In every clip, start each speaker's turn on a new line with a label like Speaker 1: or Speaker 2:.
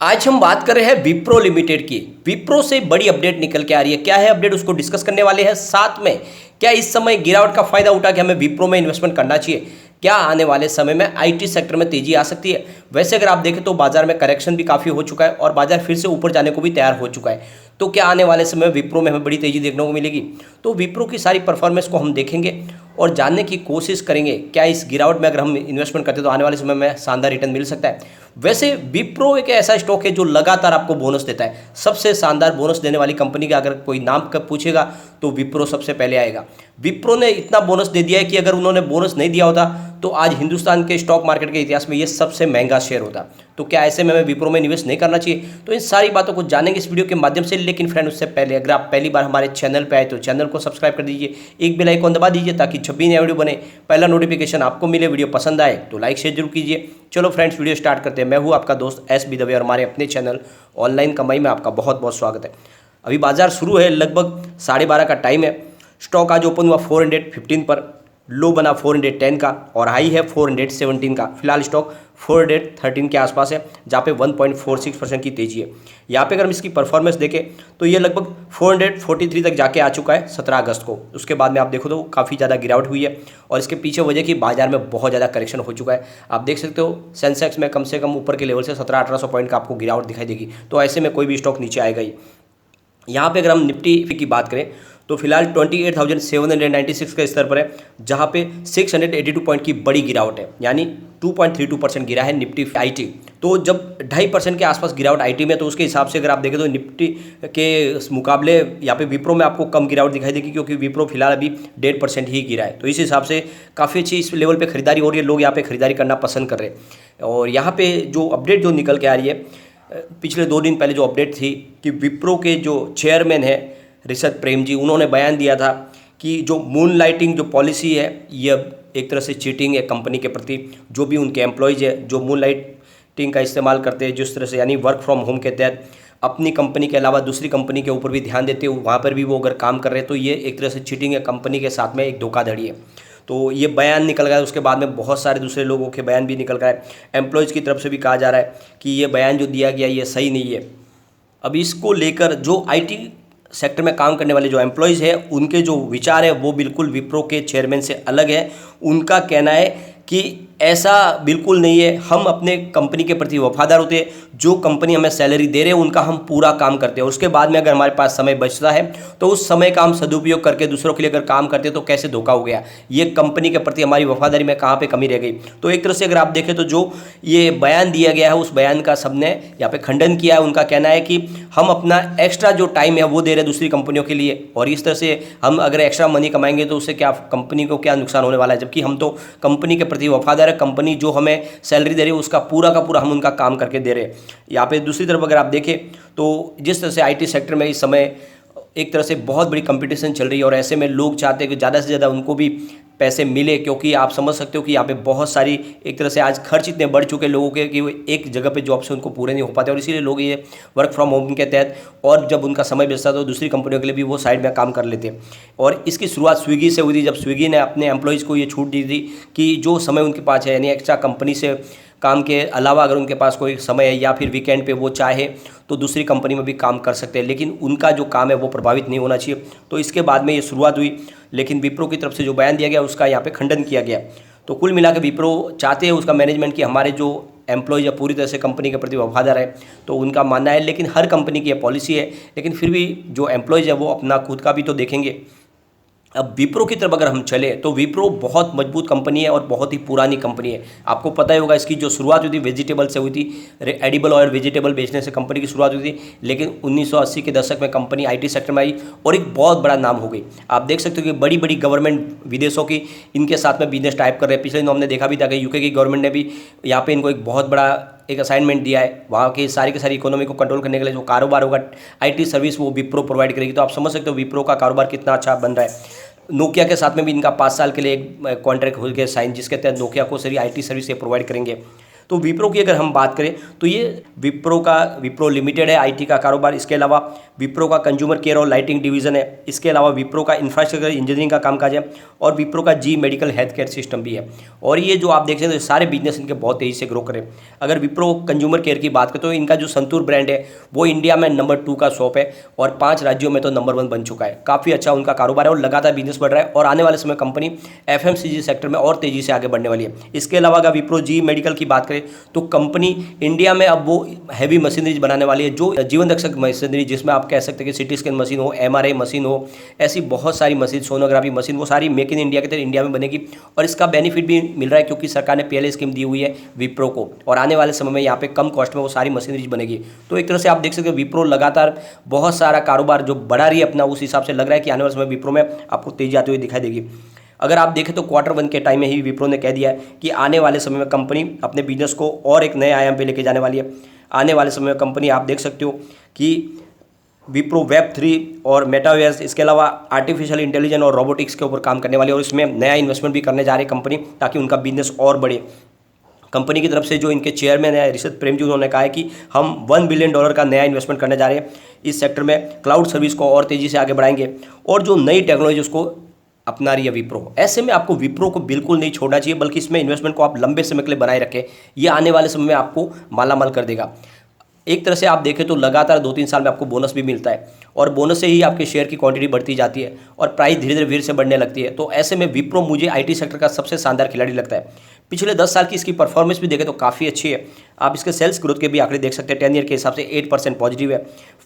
Speaker 1: आज हम बात कर रहे हैं विप्रो लिमिटेड की। विप्रो से बड़ी अपडेट निकल के आ रही है। क्या है अपडेट, उसको डिस्कस करने वाले हैं। साथ में क्या इस समय गिरावट का फायदा उठा के हमें विप्रो में इन्वेस्टमेंट करना चाहिए, क्या आने वाले समय में आईटी सेक्टर में तेजी आ सकती है। वैसे अगर आप देखें तो बाजार में करेक्शन भी काफ़ी हो चुका है और बाजार फिर से ऊपर जाने को भी तैयार हो चुका है। तो क्या आने वाले समय में विप्रो में हमें बड़ी तेजी देखने को मिलेगी। तो विप्रो की सारी परफॉर्मेंस को हम देखेंगे और जानने की कोशिश करेंगे क्या इस गिरावट में अगर हम इन्वेस्टमेंट करते हैं तो आने वाले समय में शानदार रिटर्न मिल सकता है। वैसे विप्रो एक ऐसा स्टॉक है जो लगातार आपको बोनस देता है। सबसे शानदार बोनस देने वाली कंपनी का अगर कोई नाम कब पूछेगा तो विप्रो सबसे पहले आएगा। विप्रो ने इतना बोनस दे दिया है कि अगर उन्होंने बोनस नहीं दिया होता तो आज हिंदुस्तान के स्टॉक मार्केट के इतिहास में ये सबसे महंगा शेयर होता। तो क्या ऐसे में हमें विप्रो में निवेश नहीं करना चाहिए। तो इन सारी बातों को जानेंगे इस वीडियो के माध्यम से। लेकिन फ्रेंड उससे पहले अगर आप पहली बार हमारे चैनल पर आए तो चैनल को सब्सक्राइब कर दीजिए, एक बेल आइकन दबा दीजिए ताकि जब भी नया वीडियो बने पहला नोटिफिकेशन आपको मिले। वीडियो पसंद आए तो लाइक शेयर जरूर कीजिए। चलो फ्रेंड्स वीडियो स्टार्ट करते हैं। मैं हूँ आपका दोस्त एस.बी. दवे और हमारे अपने चैनल ऑनलाइन कमाई में आपका बहुत बहुत स्वागत है। अभी बाजार शुरू है, लगभग 12:30 का टाइम है। स्टॉक आज ओपन हुआ 415 पर, लो बना 410 का और हाई है 417 का। फिलहाल स्टॉक 413 के आसपास है जहाँ पे 1.46% की तेजी है। यहाँ पे अगर हम इसकी परफॉर्मेंस देखें तो ये लगभग 443 तक जाके आ चुका है 17 अगस्त को। उसके बाद में आप देखो तो काफ़ी ज़्यादा गिरावट हुई है और इसके पीछे वजह कि बाजार में बहुत ज़्यादा करेक्शन हो चुका है। आप देख सकते हो सेंसेक्स में कम से कम ऊपर के लेवल से 1700-1800 पॉइंट का आपको गिरावट दिखाई देगी। तो ऐसे में कोई भी स्टॉक नीचे आएगा ही। यहाँ पे अगर हम निफ्टी की बात करें तो फिलहाल 28,796 के स्तर पर है जहाँ पे 682 पॉइंट की बड़ी गिरावट है, यानी 2.32% गिरा है निफ्टी आईटी। तो जब 2.5% के आसपास गिरावट आईटी में, तो उसके हिसाब से अगर आप देखें तो निफ्टी के मुकाबले यहाँ पे विप्रो में आपको कम गिरावट दिखाई देगी क्योंकि विप्रो फिलहाल अभी 1.5% ही गिरा है। तो इस हिसाब से काफ़ी अच्छी इस लेवल पर खरीदारी हो रही है, लोग यहाँ पे खरीदारी करना पसंद कर रहे हैं। और यहाँ पे जो अपडेट जो निकल के आ रही है, पिछले 2 दिन पहले जो अपडेट थी कि विप्रो के जो चेयरमैन है ऋषभ प्रेम जी, उन्होंने बयान दिया था कि जो मून लाइटिंग जो पॉलिसी है ये एक तरह से चीटिंग है कंपनी के प्रति। जो भी उनके एम्प्लॉयज़ है जो मून लाइटिंग का इस्तेमाल करते हैं, जिस तरह से यानी वर्क फ्रॉम होम के तहत अपनी कंपनी के अलावा दूसरी कंपनी के ऊपर भी ध्यान देते हो, वहाँ पर भी वो अगर काम कर रहे हैं तो ये एक तरह से चीटिंग है, कंपनी के साथ में एक धोखाधड़ी है। तो ये बयान निकल गया। उसके बाद में बहुत सारे दूसरे लोगों के बयान भी निकल गए। एम्प्लॉयज़ की तरफ से भी कहा जा रहा है कि ये बयान जो दिया गया ये सही नहीं है। अब इसको लेकर जो आईटी सेक्टर में काम करने वाले जो एम्प्लॉयज़ हैं उनके जो विचार है वो बिल्कुल विप्रो के चेयरमैन से अलग है। उनका कहना है कि ऐसा बिल्कुल नहीं है, हम अपने कंपनी के प्रति वफादार होते हैं, जो कंपनी हमें सैलरी दे रहे हैं उनका हम पूरा काम करते हैं। उसके बाद में अगर हमारे पास समय बचता है तो उस समय का हम सदुपयोग करके दूसरों के लिए अगर काम करते हैं तो कैसे धोखा हो गया, ये कंपनी के प्रति हमारी वफादारी में कहाँ पे कमी रह गई। तो एक तरह से अगर आप देखें तो जो ये बयान दिया गया है उस बयान का सबने यहाँ पे खंडन किया है। उनका कहना है कि हम अपना एक्स्ट्रा जो टाइम है वो दे रहे हैं दूसरी कंपनियों के लिए और इस तरह से हम अगर एक्स्ट्रा मनी कमाएंगे तो उससे क्या कंपनी को क्या नुकसान होने वाला है, जबकि हम तो कंपनी के प्रति वफादार है। कंपनी जो हमें सैलरी दे रही है उसका पूरा का पूरा हम उनका काम करके दे रहे हैं। यहाँ पे दूसरी तरफ अगर आप देखें तो जिस तरह से आईटी सेक्टर में इस समय एक तरह से बहुत बड़ी कंपटीशन चल रही है और ऐसे में लोग चाहते हैं कि ज़्यादा से ज़्यादा उनको भी पैसे मिले, क्योंकि आप समझ सकते हो कि यहाँ पे बहुत सारी एक तरह से आज खर्च इतने बढ़ चुके हैं लोगों के कि वो एक जगह पे जॉब से उनको पूरे नहीं हो पाते और इसीलिए लोग ये वर्क फ्रॉम होम के तहत और जब उनका समय बचता तो दूसरी कंपनियों के लिए भी वो साइड में काम कर लेते हैं। और इसकी शुरुआत स्विगी से हुई थी, जब स्विगी ने अपने एम्प्लॉयज़ को ये छूट दी थी कि जो समय उनके पास है, यानी एक्स्ट्रा कंपनी से काम के अलावा अगर उनके पास कोई समय है या फिर वीकेंड पे वो चाहे तो दूसरी कंपनी में भी काम कर सकते हैं, लेकिन उनका जो काम है वो प्रभावित नहीं होना चाहिए। तो इसके बाद में ये शुरुआत हुई, लेकिन विप्रो की तरफ से जो बयान दिया गया उसका यहाँ पे खंडन किया गया। तो कुल मिला के विप्रो चाहते हैं उसका मैनेजमेंट कि हमारे जो एम्प्लॉय या पूरी तरह से कंपनी के प्रति वफादार है, तो उनका मानना है। लेकिन हर कंपनी की यह पॉलिसी है, लेकिन फिर भी जो एम्प्लॉयज़ है वो अपना खुद का भी तो देखेंगे। अब विप्रो की तरफ अगर हम चले तो विप्रो बहुत मजबूत कंपनी है और बहुत ही पुरानी कंपनी है। आपको पता ही होगा इसकी जो शुरुआत हुई थी वेजिटेबल से हुई थी, एडिबल ऑयल वेजिटेबल बेचने से कंपनी की शुरुआत हुई थी, लेकिन 1980 के दशक में कंपनी आईटी सेक्टर में आई और एक बहुत बड़ा नाम हो गई। आप देख सकते हो कि बड़ी बड़ी गवर्नमेंट विदेशों की इनके साथ में बिजनेस टाइप कर रहे हैं। पिछले दिनों हमने देखा भी था कि यूके की गवर्नमेंट ने भी यहाँ पर इनको एक बहुत बड़ा एक असाइनमेंट दिया है, वहाँ की सारी इकोनॉमी को कंट्रोल करने के लिए जो कारोबार होगा आईटी सर्विस वो विप्रो प्रोवाइड करेगी। तो आप समझ सकते हो विप्रो का कारोबार कितना अच्छा बन रहा है। नोकिया के साथ में भी इनका 5 साल के लिए एक कॉन्ट्रैक्ट हो गया साइन, जिसके तहत नोकिया को सारी आईटी सर्विस ये प्रोवाइड करेंगे। तो विप्रो की अगर हम बात करें तो ये विप्रो लिमिटेड है आईटी का कारोबार। इसके अलावा विप्रो का कंज्यूमर केयर और लाइटिंग डिवीजन है। इसके अलावा विप्रो का इंफ्रास्ट्रक्चर इंजीनियरिंग का कामकाज है और विप्रो का जी मेडिकल हेल्थ केयर सिस्टम भी है। और ये जो आप देख सकते हैं सारे बिजनेस इनके बहुत तेजी से ग्रो करें। अगर विप्रो कंज्यूमर केयर की बात करें तो इनका जो संतूर ब्रांड है वो इंडिया में नंबर 2 का शॉप है और 5 राज्यों में तो नंबर 1 बन चुका है। काफ़ी अच्छा उनका कारोबार है और लगातार बिजनेस बढ़ रहा है और आने वाले समय कंपनी एफएमसीजी सेक्टर में और तेजी से आगे बढ़ने वाली है। इसके अलावा अगर विप्रो जी मेडिकल की बात करें तो कंपनी इंडिया में अब वो हैवी मशीनरीज बनाने वाली है, जो जीवन रक्षक मशीनरी, जिसमें आप कह सकते हैं कि सिटी स्कैन मशीन हो, एमआरआई मशीन हो, ऐसी बहुत सारी मशीन, सोनोग्राफी मशीन, वो सारी मेक इन इंडिया के तहत इंडिया में बनेगी। और इसका बेनिफिट भी मिल रहा है क्योंकि सरकार ने पहले स्कीम दी हुई है विप्रो को और आने वाले समय में यहाँ पे कम कॉस्ट में वो सारी मशीनरीज बनेगी। तो एक तरह से आप देख सकते हो विप्रो लगातार बहुत सारा कारोबार जो बढ़ा रही है अपना, उस हिसाब से लग रहा है कि आने वाले समय विप्रो में आपको तेजी आती हुई दिखाई देगी। अगर आप देखें तो Q1 के टाइम में ही विप्रो ने कह दिया है कि आने वाले समय में कंपनी अपने बिजनेस को और एक नए आयाम पे लेके जाने वाली है। आने वाले समय में कंपनी आप देख सकते हो कि विप्रो Web3 और मेटावर्स, इसके अलावा आर्टिफिशियल इंटेलिजेंस और रोबोटिक्स के ऊपर काम करने वाली है और इसमें नया इन्वेस्टमेंट भी करने जा रही है कंपनी, ताकि उनका बिजनेस और बढ़े। कंपनी की तरफ से जो इनके चेयरमैन है ऋषभ प्रेमजी, उन्होंने कहा है कि हम $1 बिलियन का नया इन्वेस्टमेंट करने जा रहे हैं इस सेक्टर में, क्लाउड सर्विस को और तेज़ी से आगे बढ़ाएंगे और जो नई टेक्नोलॉजी उसको अपना रही है विप्रो। ऐसे में आपको विप्रो को बिल्कुल नहीं छोड़ना चाहिए, बल्कि इसमें इन्वेस्टमेंट को आप लंबे समय के लिए बनाए रखें। ये आने वाले समय में आपको मालामाल कर देगा। एक तरह से आप देखें तो लगातार 2-3 साल में आपको बोनस भी मिलता है और बोनस से ही आपके शेयर की क्वांटिटी बढ़ती जाती है और प्राइस धीरे धीरे से बढ़ने लगती है। तो ऐसे में विप्रो मुझे आईटी सेक्टर का सबसे शानदार खिलाड़ी लगता है। पिछले 10 साल की इसकी परफॉर्मेंस भी देखें तो काफ़ी अच्छी है। आप इसके सेल्स ग्रोथ के भी आंकड़े देख सकते हैं। 10 ईयर के हिसाब से 8% पॉजिटिव है,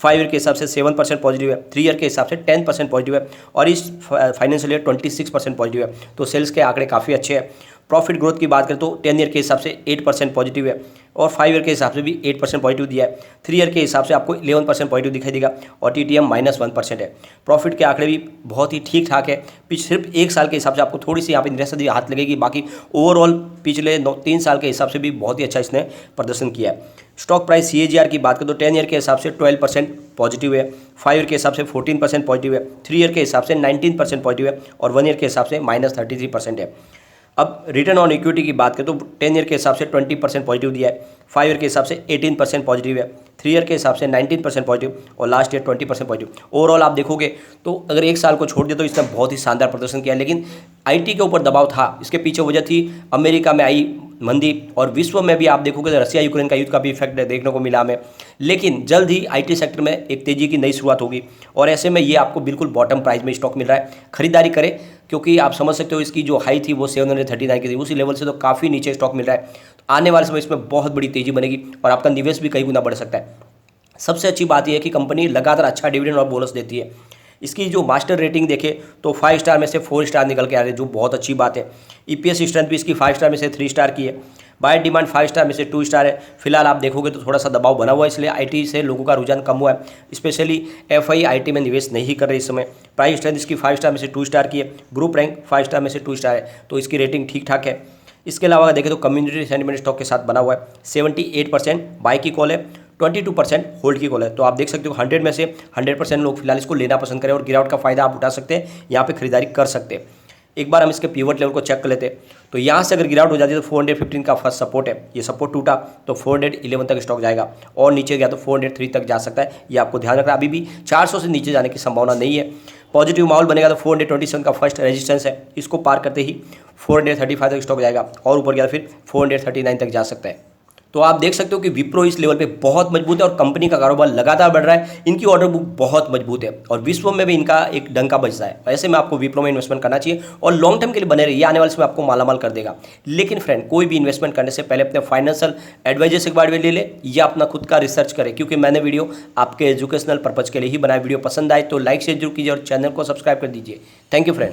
Speaker 1: 5 ईयर के हिसाब से 7% पॉजिटिव है, 3 ईयर के हिसाब से 10% पॉजिटिव है और इस फाइनेंशियल ईयर 26% पॉजिटिव है। तो सेल्स के आंकड़े काफ़ी अच्छे हैं। प्रॉफिट ग्रोथ की बात करें तो 10 ईयर के हिसाब से 8% पॉजिटिव है और 5 ईयर के हिसाब से भी 8% पॉजिटिव दिया है। 3 ईयर के हिसाब से आपको 11% पॉजिटिव दिखाई देगा और TTM -1% है। प्रॉफिट के आंकड़े भी बहुत ही ठीक ठाक है। सिर्फ 1 साल के हिसाब से आपको थोड़ी सी यहाँ पे निराशा हाथ लगेगी, बाकी ओवरऑल पिछले 3 साल के हिसाब से भी बहुत ही अच्छा इसने प्रदर्शन किया है। स्टॉक प्राइस CAGR की बात करें तो 10 ईयर के हिसाब से 12% पॉजिटिव है, 5 ईयर के हिसाब से 14% पॉजिटिव है, 3 ईयर के हिसाब से 19% पॉजिटिव है और 1 ईयर के हिसाब से -33% है। अब रिटर्न ऑन इक्विटी की बात करें तो 10 ईयर के हिसाब से 20% पॉजिटिव दिया है, 5 ईयर के हिसाब से 18% पॉजिटिव है, 3 ईयर के हिसाब से 19% पॉजिटिव और लास्ट ईयर 20% पॉजिटिव। ओवरऑल आप देखोगे तो अगर 1 साल को छोड़ दिया तो इसने बहुत ही शानदार प्रदर्शन किया। लेकिन आईटी के ऊपर दबाव था, इसके पीछे वजह थी अमेरिका में आई मंदी और विश्व में भी आप देखोगे तो रसिया यूक्रेन का युद्ध का भी इफेक्ट देखने को मिला हमें। लेकिन जल्द ही आईटी सेक्टर में एक तेजी की नई शुरुआत होगी और ऐसे में ये आपको बिल्कुल बॉटम प्राइस में स्टॉक मिल रहा है। खरीदारी करें क्योंकि आप समझ सकते हो इसकी जो हाई थी वो 739 की थी, उसी लेवल से तो काफ़ी नीचे स्टॉक मिल रहा है। तो आने वाले समय इसमें बहुत बड़ी तेजी बनेगी और आपका निवेश भी कई गुना बढ़ सकता है। सबसे अच्छी बात यह है कि कंपनी लगातार अच्छा डिविडेंड और बोनस देती है। इसकी जो मास्टर रेटिंग देखें तो 5 स्टार में से 4 स्टार निकल के आ रहे हैं, जो बहुत अच्छी बात है। EPS स्ट्रेंथ भी इसकी 5 स्टार में से 3 स्टार की है। बायर डिमांड 5 स्टार में से 2 स्टार है। फिलहाल आप देखोगे तो थोड़ा सा दबाव बना हुआ है, इसलिए आईटी से लोगों का रुझान कम हुआ है। स्पेशली FI आईटी में निवेश नहीं कर रहे इस समय। प्राइस स्ट्रेंथ इसकी 5 स्टार में से 2 स्टार की है। ग्रुप रैंक 5 स्टार में से 2 स्टार है, तो इसकी रेटिंग ठीक ठाक है। इसके अलावा अगर देखें तो कम्युनिटी सेंटिमेंट स्टॉक के साथ बना हुआ है। 78% बाय की कॉल है, 22% होल्ड की कॉल है। तो आप देख सकते हो 100 में से 100% लोग फिलहाल इसको लेना पसंद करें और गिरावट का फायदा आप उठा सकते हैं, यहाँ पे खरीदारी कर सकते हैं। एक बार हम इसके पिवट लेवल को चेक कर लेते हैं तो यहाँ से अगर गिरावट हो जाती है तो 415 का फर्स्ट सपोर्ट है। ये सपोर्ट टूटा तो 411 तक स्टॉक जाएगा और नीचे गया तो 403 तक जा सकता है। ये आपको ध्यान रखना, अभी भी 400 से नीचे जाने की संभावना नहीं है। पॉजिटिव माहौल बनेगा तो 427 का फर्स्ट रेजिस्टेंस है, इसको पार करते ही 435 तक स्टॉक जाएगा और ऊपर गया फिर 439 तक जा सकता है। तो आप देख सकते हो कि विप्रो इस लेवल पे बहुत मजबूत है और कंपनी का कारोबार लगातार बढ़ रहा है। इनकी ऑर्डर बुक बहुत मजबूत है और विश्व में भी इनका एक डंका बजता है। ऐसे में आपको विप्रो में इन्वेस्टमेंट करना चाहिए और लॉन्ग टर्म के लिए बने रहिए, आने वाले समय आपको मालामाल कर देगा। लेकिन फ्रेंड, कोई भी इन्वेस्टमेंट करने से पहले अपने फाइनेंशियल एडवाइजर से एक बार ले ले या अपना खुद का रिसर्च करें, क्योंकि मैंने वीडियो आपके एजुकेशनल पर्पज के लिए ही बनाया। वीडियो पसंद आए तो लाइक शेयर जरूर कीजिए और चैनल को सब्सक्राइब कर दीजिए। Thank you friend.